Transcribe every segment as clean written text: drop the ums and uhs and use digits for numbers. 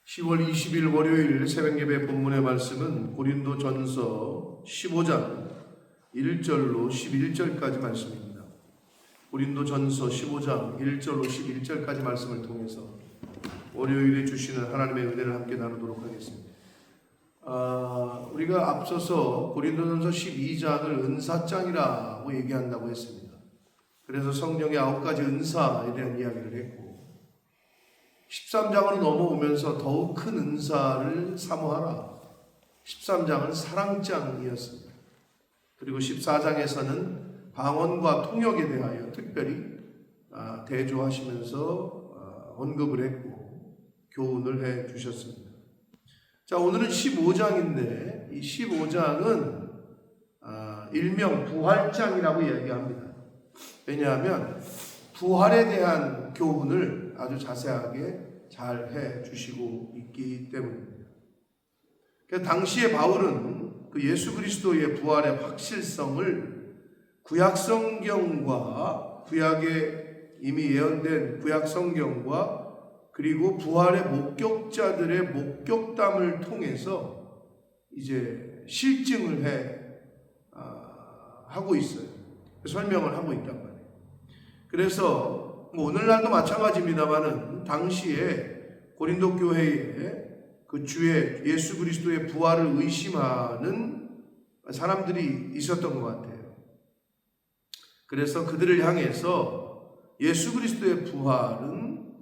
10월 20일 월요일 새벽예배 본문의 말씀은 고린도전서 15장 1절로 11절까지 말씀입니다. 고린도전서 15장 1절로 11절까지 말씀을 통해서 월요일에 주시는 하나님의 은혜를 함께 나누도록 하겠습니다. 우리가 앞서서 고린도전서 12장을 은사장이라고 얘기한다고 했습니다. 그래서 성령의 9가지 은사에 대한 이야기를 했고 13장으로 넘어오면서 더욱 큰 은사를 사모하라. 13장은 사랑장이었습니다. 그리고 14장에서는 방언과 통역에 대하여 특별히 대조하시면서 언급을 했고 교훈을 해 주셨습니다. 자, 오늘은 15장인데 이 15장은 일명 부활장이라고 이야기합니다. 왜냐하면 부활에 대한 교훈을 아주 자세하게 잘 해 주시고 있기 때문입니다. 그래서 당시에 바울은 그 예수 그리스도의 부활의 확실성을 구약 성경과 구약에 이미 예언된 구약 성경과 그리고 부활의 목격자들의 목격담을 통해서 이제 실증을 하고 있어요. 설명을 하고 있단 말이에요. 그래서 오늘날도 마찬가지입니다만은 당시에 고린도 교회에 그 주의 예수 그리스도의 부활을 의심하는 사람들이 있었던 것 같아요. 그래서 그들을 향해서 예수 그리스도의 부활은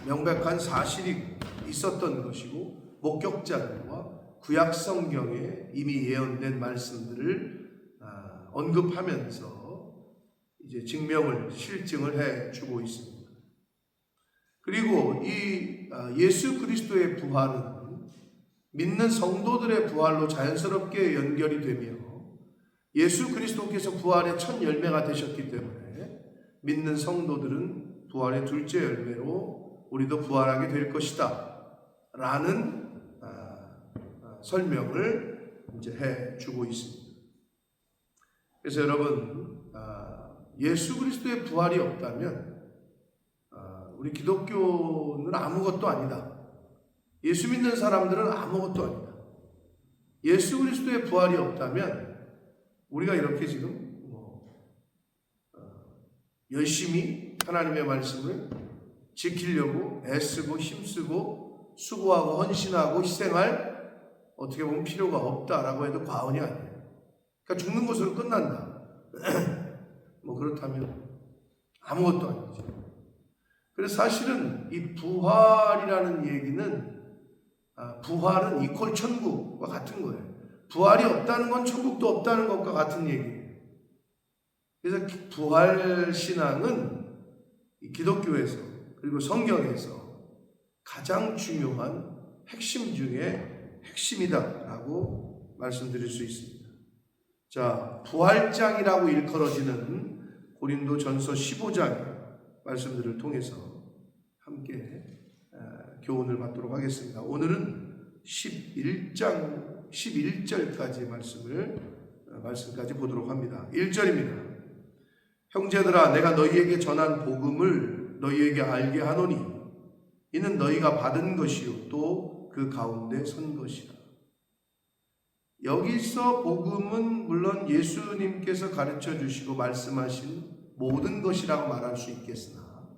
명백한 사실이 있었던 것이고 목격자들과 구약 성경에 이미 예언된 말씀들을 언급하면서 이제 실증을 해주고 있습니다. 그리고 이 예수 그리스도의 부활은 믿는 성도들의 부활로 자연스럽게 연결이 되며 예수 그리스도께서 부활의 첫 열매가 되셨기 때문에 믿는 성도들은 부활의 둘째 열매로 우리도 부활하게 될 것이다 라는 설명을 이제 해주고 있습니다. 그래서 여러분 예수 그리스도의 부활이 없다면 우리 기독교는 아무것도 아니다. 예수 믿는 사람들은 아무것도 아니다. 예수 그리스도의 부활이 없다면 우리가 이렇게 지금 열심히 하나님의 말씀을 지키려고 애쓰고 힘쓰고 수고하고 헌신하고 희생할 어떻게 보면 필요가 없다라고 해도 과언이 아니에요. 그러니까 죽는 것으로 끝난다. 그렇다면 아무것도 아니죠. 그래서 사실은 이 부활이라는 얘기는 부활은 이퀄 천국과 같은 거예요. 부활이 없다는 건 천국도 없다는 것과 같은 얘기예요. 그래서 부활 신앙은 기독교에서 그리고 성경에서 가장 중요한 핵심 중에 핵심이다라고 말씀드릴 수 있습니다. 자, 부활장이라고 일컬어지는 고린도전서 15장 말씀들을 통해서 함께 교훈을 받도록 하겠습니다. 오늘은 11절까지 말씀까지 보도록 합니다. 1절입니다. 형제들아, 내가 너희에게 전한 복음을 너희에게 알게 하노니 이는 너희가 받은 것이요 또 그 가운데 선 것이라. 여기서 복음은 물론 예수님께서 가르쳐 주시고 말씀하신 모든 것이라고 말할 수 있겠으나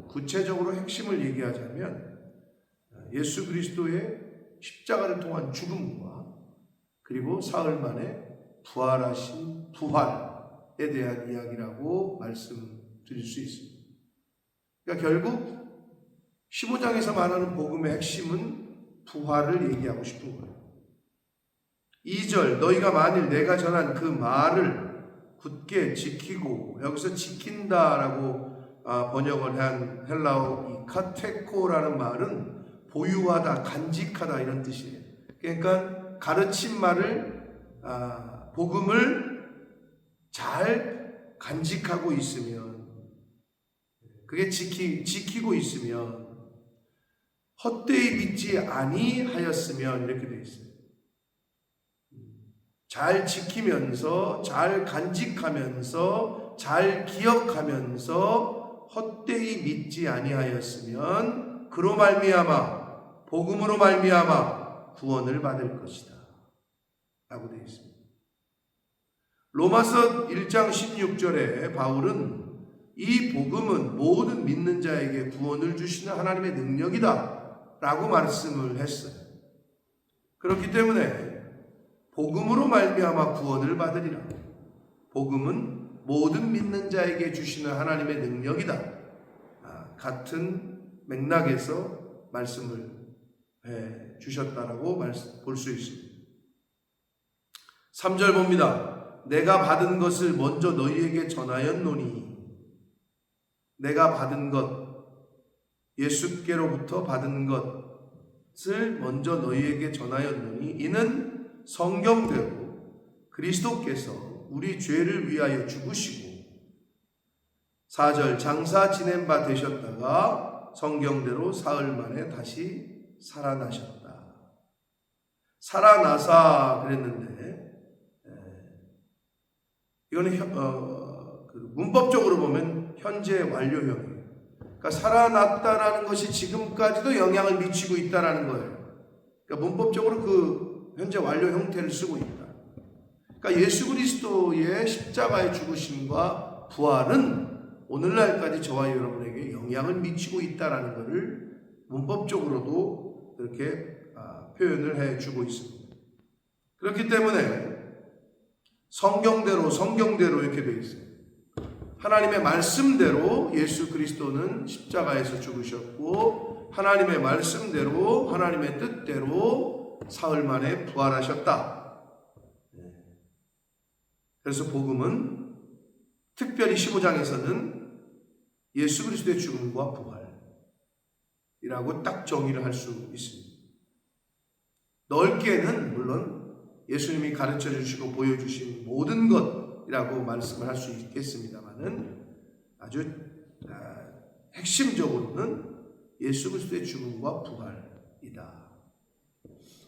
구체적으로 핵심을 얘기하자면 예수 그리스도의 십자가를 통한 죽음과 그리고 사흘 만에 부활하신 부활에 대한 이야기라고 말씀드릴 수 있습니다. 그러니까 결국 15장에서 말하는 복음의 핵심은 부활을 얘기하고 싶은 거예요. 2절, 너희가 만일 내가 전한 그 말을 굳게 지키고, 여기서 지킨다라고 번역을 한 헬라어 이 카테코라는 말은 보유하다, 간직하다 이런 뜻이에요. 그러니까 가르친 말을 복음을 잘 간직하고 있으면, 그게 지키고 있으면, 헛되이 믿지 아니하였으면 이렇게 되어 있어요. 잘 지키면서, 잘 간직하면서, 잘 기억하면서 헛되이 믿지 아니하였으면 그로 말미암아 복음으로 말미암아 구원을 받을 것이다 라고 되어 있습니다. 로마서 1장 16절에 바울은 이 복음은 모든 믿는 자에게 구원을 주시는 하나님의 능력이다 라고 말씀을 했어요. 그렇기 때문에 복음으로 말미암아 구원을 받으리라. 복음은 모든 믿는 자에게 주시는 하나님의 능력이다. 같은 맥락에서 말씀을 해 주셨다라고 볼 수 있습니다. 3절 봅니다. 내가 받은 것을 먼저 너희에게 전하였노니. 내가 받은 것, 예수께로부터 받은 것을 먼저 너희에게 전하였노니 이는 성경대로 그리스도께서 우리 죄를 위하여 죽으시고 4절 장사 지낸 바 되셨다가 성경대로 사흘 만에 다시 살아나셨다. 살아나사 그랬는데 이거는 문법적으로 보면 현재 완료형이에요. 그러니까 살아났다라는 것이 지금까지도 영향을 미치고 있다라는 거예요. 그러니까 문법적으로 그 현재 완료 형태를 쓰고 있다. 그러니까 예수 그리스도의 십자가의 죽으심과 부활은 오늘날까지 저와 여러분에게 영향을 미치고 있다라는 것을 문법적으로도 이렇게 표현을 해주고 있습니다. 그렇기 때문에 성경대로 이렇게 되어 있어요. 하나님의 말씀대로 예수 그리스도는 십자가에서 죽으셨고 하나님의 말씀대로 하나님의 뜻대로 사흘 만에 부활하셨다. 그래서 복음은 특별히 15장에서는 예수 그리스도의 죽음과 부활이라고 딱 정의를 할 수 있습니다. 넓게는 물론 예수님이 가르쳐 주시고 보여주신 모든 것이라고 말씀을 할 수 있겠습니다만은 아주 핵심적으로는 예수 그리스도의 죽음과 부활이다.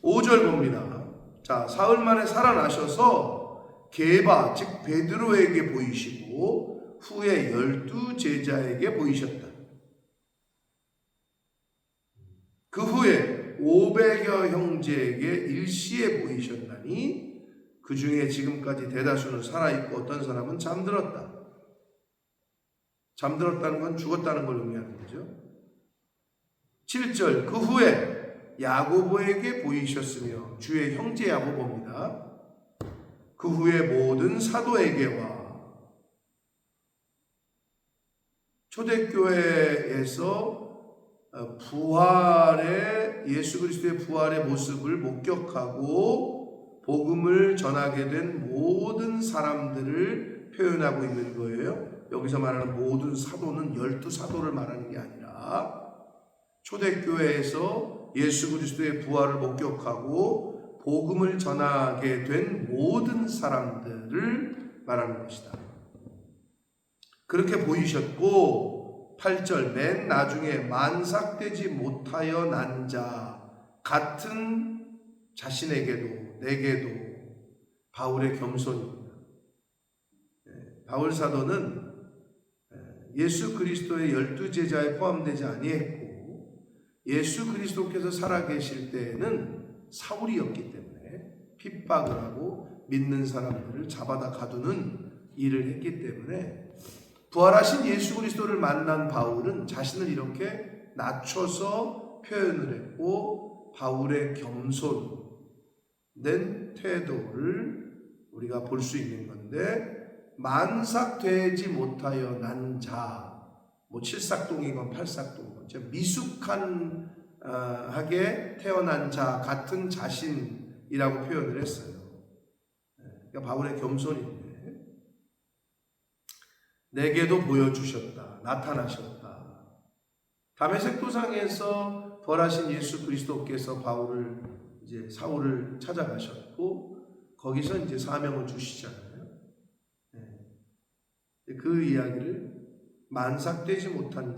5절 봅니다. 자, 사흘 만에 살아나셔서 게바 즉 베드로에게 보이시고 후에 12 제자에게 보이셨다. 그 후에 500여 형제에게 일시에 보이셨나니 그 중에 지금까지 대다수는 살아있고 어떤 사람은 잠들었다. 잠들었다는 건 죽었다는 걸 의미하는 거죠. 7절 그 후에 야고보에게 보이셨으며 주의 형제 야고보입니다. 그 후에 모든 사도에게와 초대교회에서 예수 그리스도의 부활의 모습을 목격하고 복음을 전하게 된 모든 사람들을 표현하고 있는 거예요. 여기서 말하는 모든 사도는 12사도를 말하는 게 아니라 초대교회에서 예수 그리스도의 부활을 목격하고 복음을 전하게 된 모든 사람들을 말하는 것이다. 그렇게 보이셨고 8절 맨 나중에 만삭되지 못하여 난 자 같은 자신에게도 내게도 바울의 겸손입니다. 바울 사도는 예수 그리스도의 12제자에 포함되지 아니했고 예수 그리스도께서 살아계실 때에는 사울이었기 때문에 핍박을 하고 믿는 사람들을 잡아다 가두는 일을 했기 때문에 부활하신 예수 그리스도를 만난 바울은 자신을 이렇게 낮춰서 표현을 했고 바울의 겸손된 태도를 우리가 볼 수 있는 건데 만삭되지 못하여 난 자, 뭐 칠삭동이건 팔삭동이건 미숙하게 태어난 자 같은 자신이라고 표현을 했어요. 그러니까 바울의 겸손인데 내게도 보여주셨다. 나타나셨다. 다메섹 도상에서 부활하신 예수 그리스도께서 사울을 찾아가셨고 거기서 이제 사명을 주시잖아요. 그 이야기를 만삭되지 못한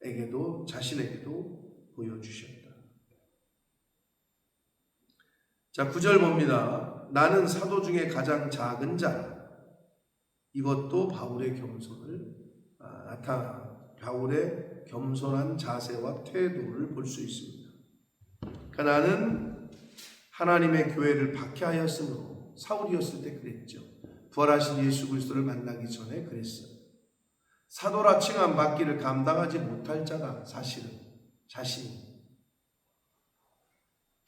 자에게도 자신에게도 보여주셨다. 자, 9절 봅니다. 나는 사도 중에 가장 작은 자. 이것도 바울의 겸손을 바울의 겸손한 자세와 태도를 볼 수 있습니다. 그러니까 나는 하나님의 교회를 박해하였으므로 자울이었을 때 그랬죠. 부활하신 예수 그리스도를 만나기 전에 그랬어요. 사도라 칭함 받기를 감당하지 못할 자가 사실은 자신이.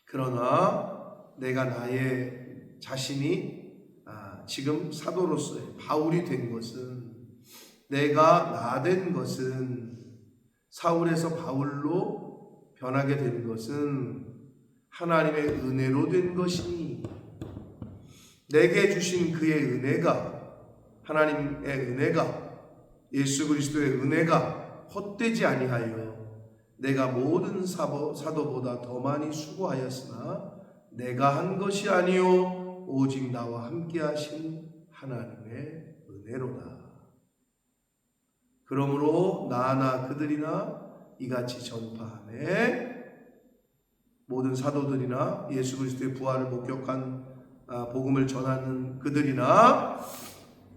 그러나 내가 나의 자신이 지금 사도로서의 바울이 된 것은, 내가 나 된 것은, 사울에서 바울로 변하게 된 것은 하나님의 은혜로 된 것이니, 내게 주신 그의 은혜가, 하나님의 은혜가, 예수 그리스도의 은혜가 헛되지 아니하여 내가 모든 사도보다 더 많이 수고하였으나 내가 한 것이 아니요 오직 나와 함께 하신 하나님의 은혜로다. 그러므로 나나 그들이나 이같이 전파하매 모든 사도들이나 예수 그리스도의 부활을 목격한 복음을 전하는 그들이나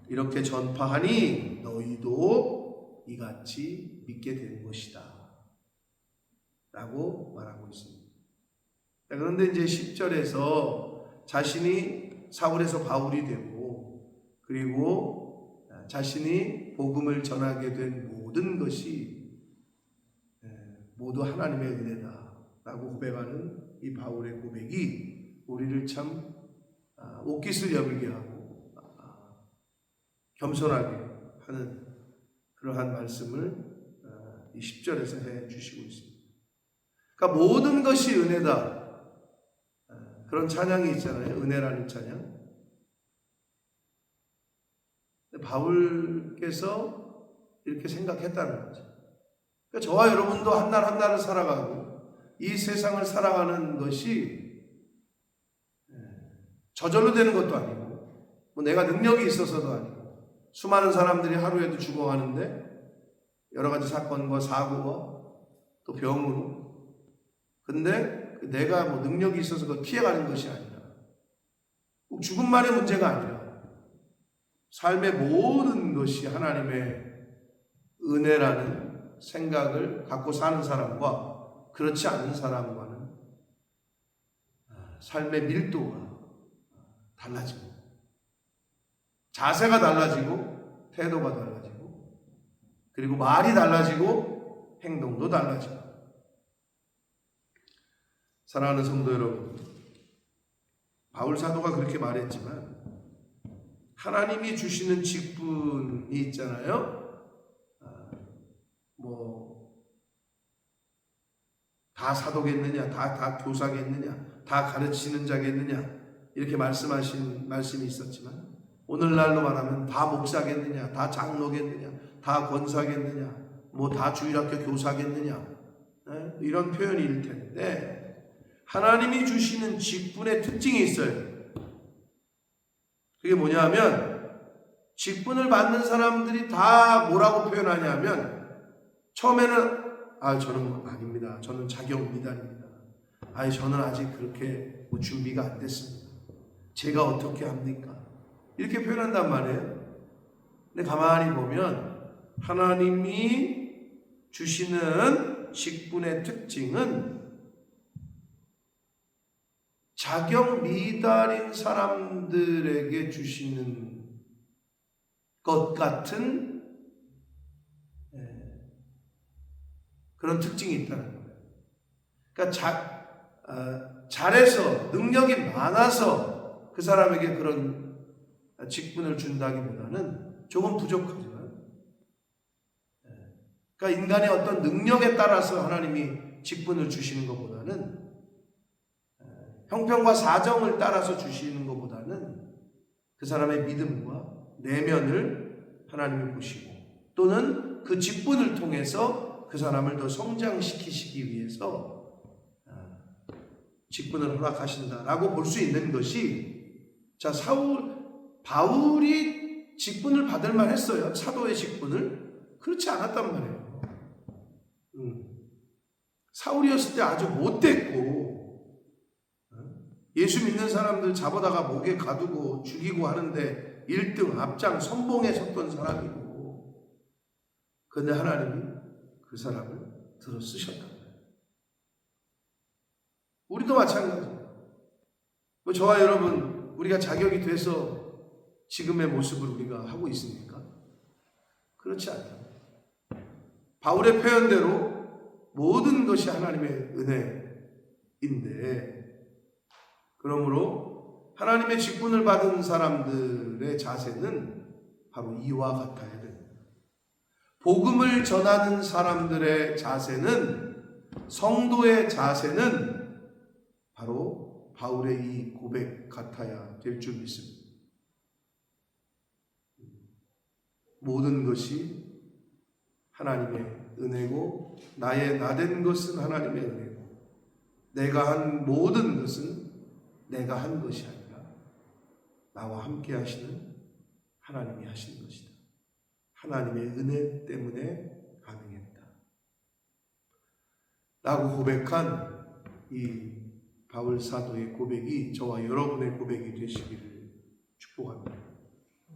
이렇게 전파하니 너희도 이같이 믿게 된 것이다 라고 말하고 있습니다. 그런데 이제 10절에서 자신이 사울에서 바울이 되고, 그리고 자신이 복음을 전하게 된 모든 것이 모두 하나님의 은혜다 라고 고백하는 이 바울의 고백이 우리를 참 옷깃을 여미게 하고 겸손하게 하는 그러한 말씀을 이 10절에서 해 주시고 있습니다. 그러니까 모든 것이 은혜다, 그런 찬양이 있잖아요. 은혜라는 찬양. 바울께서 이렇게 생각했다는 거죠. 그러니까 저와 여러분도 한 날 한 날을 살아가고 이 세상을 살아가는 것이 저절로 되는 것도 아니고, 뭐 내가 능력이 있어서도 아니고, 수많은 사람들이 하루에도 죽어가는데 여러 가지 사건과 사고와 또 병으로, 근데 내가 뭐 능력이 있어서 그걸 피해가는 것이 아니라, 꼭 죽음만의 문제가 아니라 삶의 모든 것이 하나님의 은혜라는 생각을 갖고 사는 사람과 그렇지 않은 사람과는 삶의 밀도가 달라지고, 자세가 달라지고, 태도가 달라지고, 그리고 말이 달라지고, 행동도 달라지고. 사랑하는 성도 여러분, 바울 사도가 그렇게 말했지만 하나님이 주시는 직분이 있잖아요. 다 사도겠느냐, 다 교사겠느냐, 다 가르치는 자겠느냐, 이렇게 말씀하신 말씀이 있었지만, 오늘날로 말하면 다 목사겠느냐, 다 장로겠느냐, 다 권사겠느냐, 뭐 다 주일학교 교사겠느냐, 이런 표현일 텐데, 하나님이 주시는 직분의 특징이 있어요. 그게 뭐냐면, 직분을 받는 사람들이 다 뭐라고 표현하냐면, 처음에는 저는 아닙니다. 저는 자격 미달입니다. 저는 아직 그렇게 준비가 안 됐습니다. 제가 어떻게 합니까? 이렇게 표현한단 말이에요. 근데 가만히 보면 하나님이 주시는 직분의 특징은 자격 미달인 사람들에게 주시는 것 같은 그런 특징이 있다는 거예요. 그러니까 잘해서 능력이 많아서 그 사람에게 그런 직분을 준다기보다는 조금 부족하지만, 그러니까 인간의 어떤 능력에 따라서 하나님이 직분을 주시는 것보다는, 형편과 사정을 따라서 주시는 것보다는 그 사람의 믿음과 내면을 하나님이 보시고, 또는 그 직분을 통해서 그 사람을 더 성장시키시기 위해서 직분을 허락하신다라고 볼 수 있는 것이, 바울이 직분을 받을 만했어요. 사도의 직분을. 그렇지 않았단 말이에요. 사울이었을 때 아주 못됐고, 예수 믿는 사람들 잡아다가 목에 가두고 죽이고 하는데 1등 앞장 선봉에 섰던 사람이고, 그런데 하나님이 그 사람을 들어 쓰셨단 말이에요. 우리도 마찬가지예요. 뭐 저와 여러분, 우리가 자격이 돼서 지금의 모습을 우리가 하고 있습니까? 그렇지 않아요. 바울의 표현대로 모든 것이 하나님의 은혜인데, 그러므로 하나님의 직분을 받은 사람들의 자세는 바로 이와 같아야 됩니다. 복음을 전하는 사람들의 자세는, 성도의 자세는 바로 바울의 이 고백 같아야 될 줄 믿습니다. 모든 것이 하나님의 은혜고, 나의 나된 것은 하나님의 은혜고, 내가 한 모든 것은 내가 한 것이 아니라 나와 함께 하시는 하나님이 하신 것이다. 하나님의 은혜 때문에 가능했다 라고 고백한 이 바울 사도의 고백이 저와 여러분의 고백이 되시기를 축복합니다.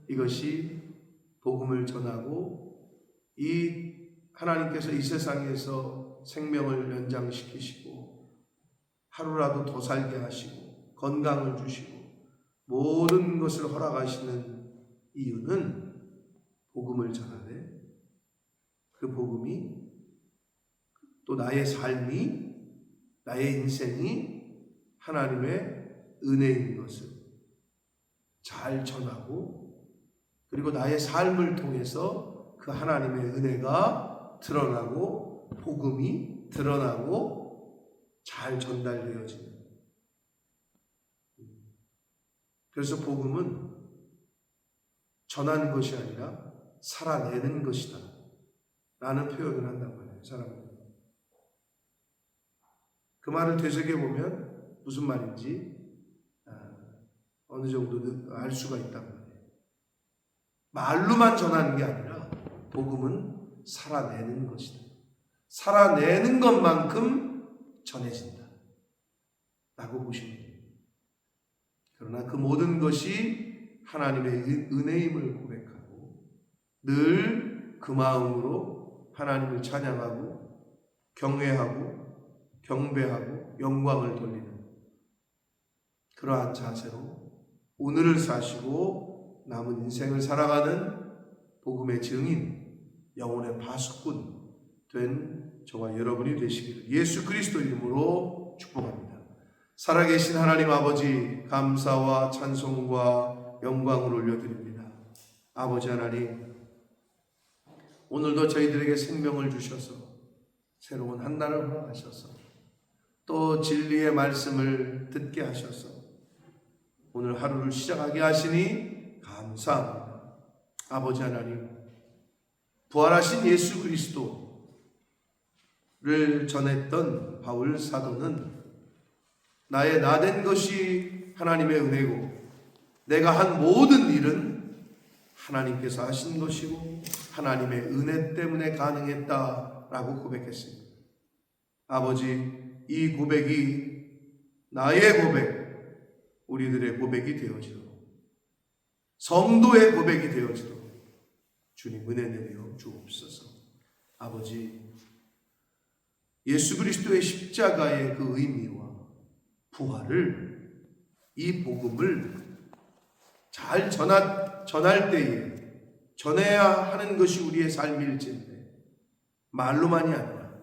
이것이 복음을 전하고, 이 하나님께서 이 세상에서 생명을 연장시키시고 하루라도 더 살게 하시고 건강을 주시고 모든 것을 허락하시는 이유는 복음을 전하되, 그 복음이 또 나의 삶이, 나의 인생이 하나님의 은혜인 것을 잘 전하고, 그리고 나의 삶을 통해서 그 하나님의 은혜가 드러나고 복음이 드러나고 잘 전달되어지는. 그래서 복음은 전하는 것이 아니라 살아내는 것이다 라는 표현을 한단 말이에요, 사람은. 그 말을 되새겨보면 무슨 말인지 어느 정도 알 수가 있단 말이에요. 말로만 전하는 게 아니라 복음은 살아내는 것이다. 살아내는 것만큼 전해진다 라고 보시면 돼요. 그러나 그 모든 것이 하나님의 은혜임을 고백하고, 늘 그 마음으로 하나님을 찬양하고 경외하고 경배하고 영광을 돌리는 그러한 자세로 오늘을 사시고 남은 인생을 살아가는 복음의 증인, 영혼의 파수꾼 된 저와 여러분이 되시기를 예수 그리스도 이름으로 축복합니다. 살아계신 하나님 아버지, 감사와 찬송과 영광을 올려드립니다. 아버지 하나님, 오늘도 저희들에게 생명을 주셔서 새로운 한 날을 허락하셔서 또 진리의 말씀을 듣게 하셔서 오늘 하루를 시작하게 하시니 감사합니다. 아버지 하나님, 부활하신 예수 그리스도를 전했던 바울 사도는 나의 나된 것이 하나님의 은혜고, 내가 한 모든 일은 하나님께서 하신 것이고 하나님의 은혜 때문에 가능했다라고 고백했습니다. 아버지, 이 고백이 나의 고백, 우리들의 고백이 되어지도록, 성도의 고백이 되어지도록 주님 은혜 내려 주옵소서. 아버지, 예수 그리스도의 십자가의 그 의미와 부활을, 이 복음을 잘 전할 때에 전해야 하는 것이 우리의 삶일진데, 말로만이 아니라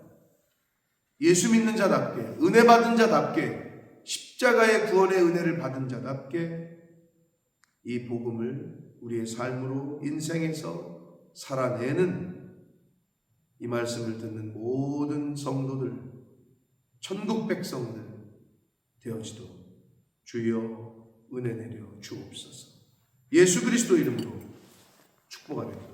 예수 믿는 자답게, 은혜 받은 자답게, 십자가의 구원의 은혜를 받은 자답게 이 복음을 우리의 삶으로 인생에서 살아내는 이 말씀을 듣는 모든 성도들, 천국 백성들 되어지도록 주여 은혜 내려 주옵소서. 예수 그리스도 이름으로 축복합니다.